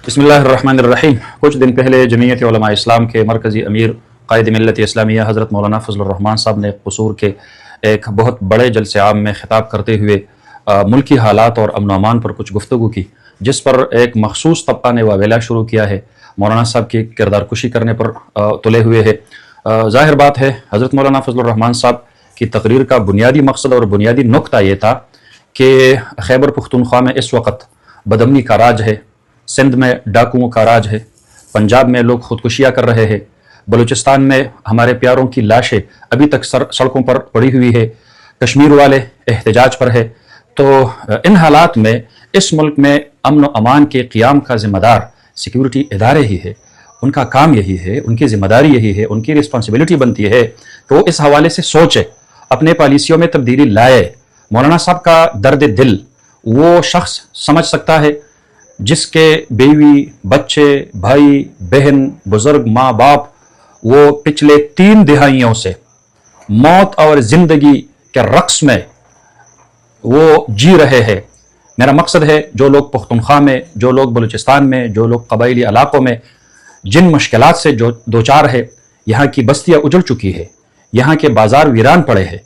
बिस्मिल्लाहिर्रहमानिर्रहीम। कुछ दिन पहले जमीयत उलमा इस्लाम के मरकज़ी अमीर क़ायद मिल्लत इस्लामिया हज़रत मौलाना फ़ज़लुर रहमान साहब ने कसूर के एक बहुत बड़े जलसे आम में ख़िताब करते हुए मुल्की हालात और अमन अमान पर कुछ गुफ्तगू की, जिस पर एक मखसूस तबका ने वावेला शुरू किया है, मौलाना साहब की किरदार कुशी करने पर तुले हुए है। ज़ाहिर बात है, हज़रत मौलाना फ़ज़लुर रहमान साहब की तकरीर का बुनियादी मकसद और बुनियादी नुक्ता ये था कि खैबर पुख्तूनख्वा में इस वक्त बदअमनी का राज है, सिंध में डाकुओं का राज है, पंजाब में लोग खुदकुशियाँ कर रहे हैं, बलूचिस्तान में हमारे प्यारों की लाशें अभी तक सड़कों पर पड़ी हुई है, कश्मीर वाले एहतजाज पर है। तो इन हालात में इस मुल्क में अमन व अमान के क़ियाम का ज़िम्मेदार सिक्योरिटी इदारे ही है। उनका काम यही है, उनकी ज़िम्मेदारी यही है, उनकी रिस्पॉन्सिबिलिटी बनती है कि वो इस हवाले से सोचे, अपने पॉलिसियों में तब्दीली लाए। मौलाना साहब का दर्द दिल वो शख्स समझ सकता है जिसके बीवी, बच्चे, भाई, बहन, बुजुर्ग, माँ बाप वो पिछले 3 दिहाइयों से मौत और जिंदगी के रक्स में वो जी रहे हैं। मेरा मकसद है, जो लोग पुख्तूनख्वा में, जो लोग बलूचिस्तान में, जो लोग कबायली इलाकों में जिन मुश्किलात से जो दो चार है, यहाँ की बस्तियाँ उजड़ चुकी है, यहाँ के बाजार वीरान पड़े हैं,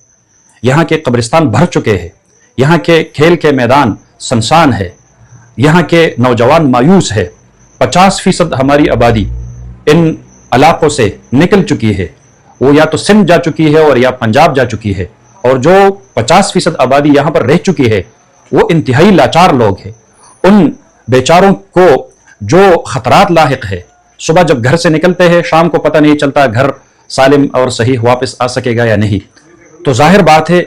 यहाँ के कब्रिस्तान भर चुके हैं, यहाँ के खेल के मैदान सुनसान है, यहाँ के नौजवान मायूस है। 50% हमारी आबादी इन इलाकों से निकल चुकी है, वो या तो सिंध जा चुकी है और या पंजाब जा चुकी है, और जो 50% आबादी यहाँ पर रह चुकी है वो इंतहाई लाचार लोग हैं। उन बेचारों को जो खतरात लाहिक है, सुबह जब घर से निकलते हैं शाम को पता नहीं चलता घर सालिम और सही वापस आ सकेगा या नहीं। तो जाहिर बात है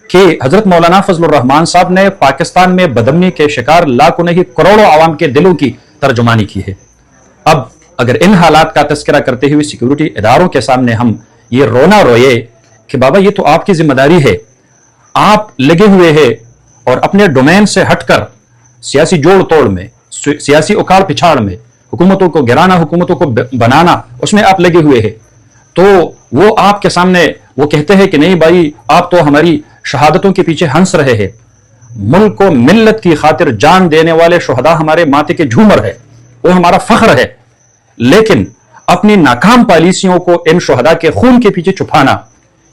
कि हजरत मौलाना फ़ज़लुर रहमान साहब ने पाकिस्तान में बदअमनी के शिकार लाखों नहीं करोड़ों आवाम के दिलों की तर्जुमानी की है। अब अगर इन हालात का तज़किरा करते हुए सिक्योरिटी इदारों के सामने हम ये रोना रोए कि बाबा ये तो आपकी जिम्मेदारी है, आप लगे हुए हैं और अपने डोमेन से हटकर सियासी जोड़ तोड़ में, सियासी उखाड़ पिछाड़ में, हुकूमतों को गिराना, हुकूमतों को बनाना, उसमें आप लगे हुए हैं, तो वो आपके सामने वो कहते हैं कि नहीं भाई, आप तो हमारी शहादतों के पीछे हंस रहे हैं। मुल्क को मिल्लत की खातिर जान देने वाले शुहदा हमारे माथे के झूमर है, वो हमारा फख्र है, लेकिन अपनी नाकाम पॉलिसियों को इन शुहदा के खून के पीछे छुपाना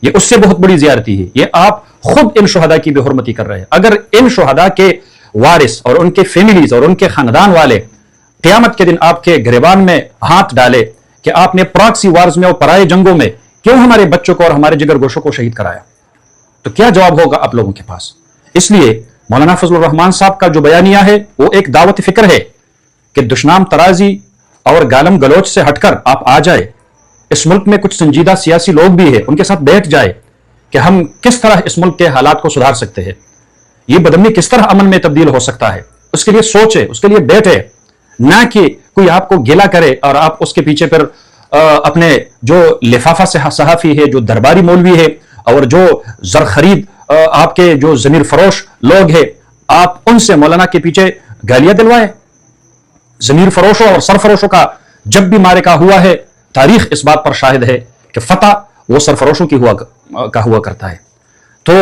ये उससे बहुत बड़ी ज़ियादती है। ये आप खुद इन शुहदा की बेहुरमती कर रहे हैं। अगर इन शुहदा के वारिस और उनके फैमिलीज और उनके खानदान वाले क़यामत के दिन आपके गिरबान में हाथ डाले कि आपने प्रॉक्सी वार्स में और पराए जंगों में क्यों हमारे बच्चों को और हमारे जिगर गोशों को शहीद कराया, तो क्या जवाब होगा आप लोगों के पास। इसलिए मौलाना फ़ज़लुर रहमान साहब का जो बयानिया है वो एक दावत फिक्र है कि दुश्मन तराजी और गालम गलोच से हटकर आप आ जाए। इस मुल्क में कुछ संजीदा सियासी लोग भी हैं, उनके साथ बैठ जाए कि हम किस तरह इस मुल्क के हालात को सुधार सकते हैं, ये बदअमनी किस तरह अमन में तब्दील हो सकता है। उसके लिए सोचे, उसके लिए बैठे, ना कि कोई आपको गिला करे और आप उसके पीछे फिर अपने जो लिफाफा से सहाफी है, जो दरबारी मौलवी है और जो जर खरीद आपके जो जमीर फरोश लोग हैं, आप उनसे मौलाना के पीछे गालियां दिलवाए। जमीर फरोशों और सरफरोशों का जब भी मारे का हुआ है, तारीख इस बात पर शाहिद है कि फतह वो सरफरोशों की हुआ करता है। तो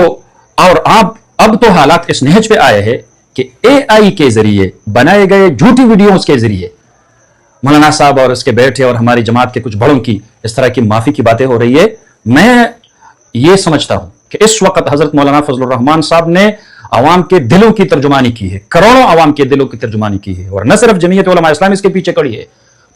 और आप अब तो हालात इस नहज पे आए हैं कि AI के जरिए बनाए गए झूठी वीडियोस के जरिए मौलाना साहब और इसके बैठे और हमारी जमात के कुछ बड़ों की इस तरह की माफी की बातें हो रही है। मैं ये समझता हूं कि इस वक्त हजरत मौलाना फ़ज़लुर रहमान साहब ने आवाम के दिलों की तर्जुमानी की है, करोड़ों आवाम के दिलों की तर्जुमानी की है, और न सिर्फ जमीयत उलमा इस्लाम इसके पीछे खड़ी है,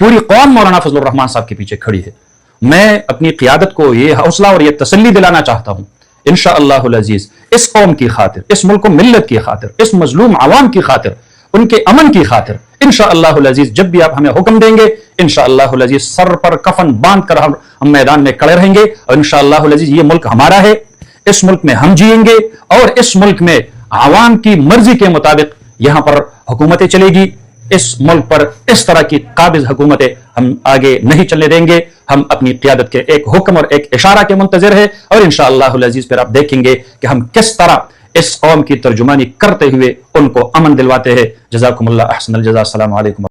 पूरी कौम मौलाना फ़ज़लुर रहमान साहब के पीछे खड़ी है। मैं अपनी क़ियादत को ये हौसला और ये तसल्ली दिलाना चाहता हूं, इंशाअल्लाहुल अज़ीज़, इस कौम की खातिर, इस मुल्क को मिल्लत की खातिर, इस मजलूम आवाम की खातिर, उनके अमन की खातिर, इंशाअल्लाहुल अज़ीज़ जब भी आप हमें हुक्म देंगे, इंशाअल्लाहुल अज़ीज़ सर पर कफन बांध कर हम मैदान में खड़े रहेंगे, और इंशाअल्लाहुल अज़ीज़ ये मुल्क हमारा है, इस मुल्क में हम जिएंगे और इस मुल्क में आवाम की मर्जी के मुताबिक यहां पर हुकूमतें चलेगी। इस मुल्क पर इस तरह की काबिज हुकूमतें हम आगे नहीं चलने देंगे। हम अपनी क़ियादत के एक हुक्म और एक इशारा के मुंतज़िर है, और इंशाअल्लाहुल अज़ीज़ फिर आप देखेंगे कि हम किस तरह इस कौम की तर्जुमानी करते हुए उनको अमन दिलवाते हैं। जज़ाकुमुल्लाह अहसनल जज़ा। अस्सलामु अलैकुम।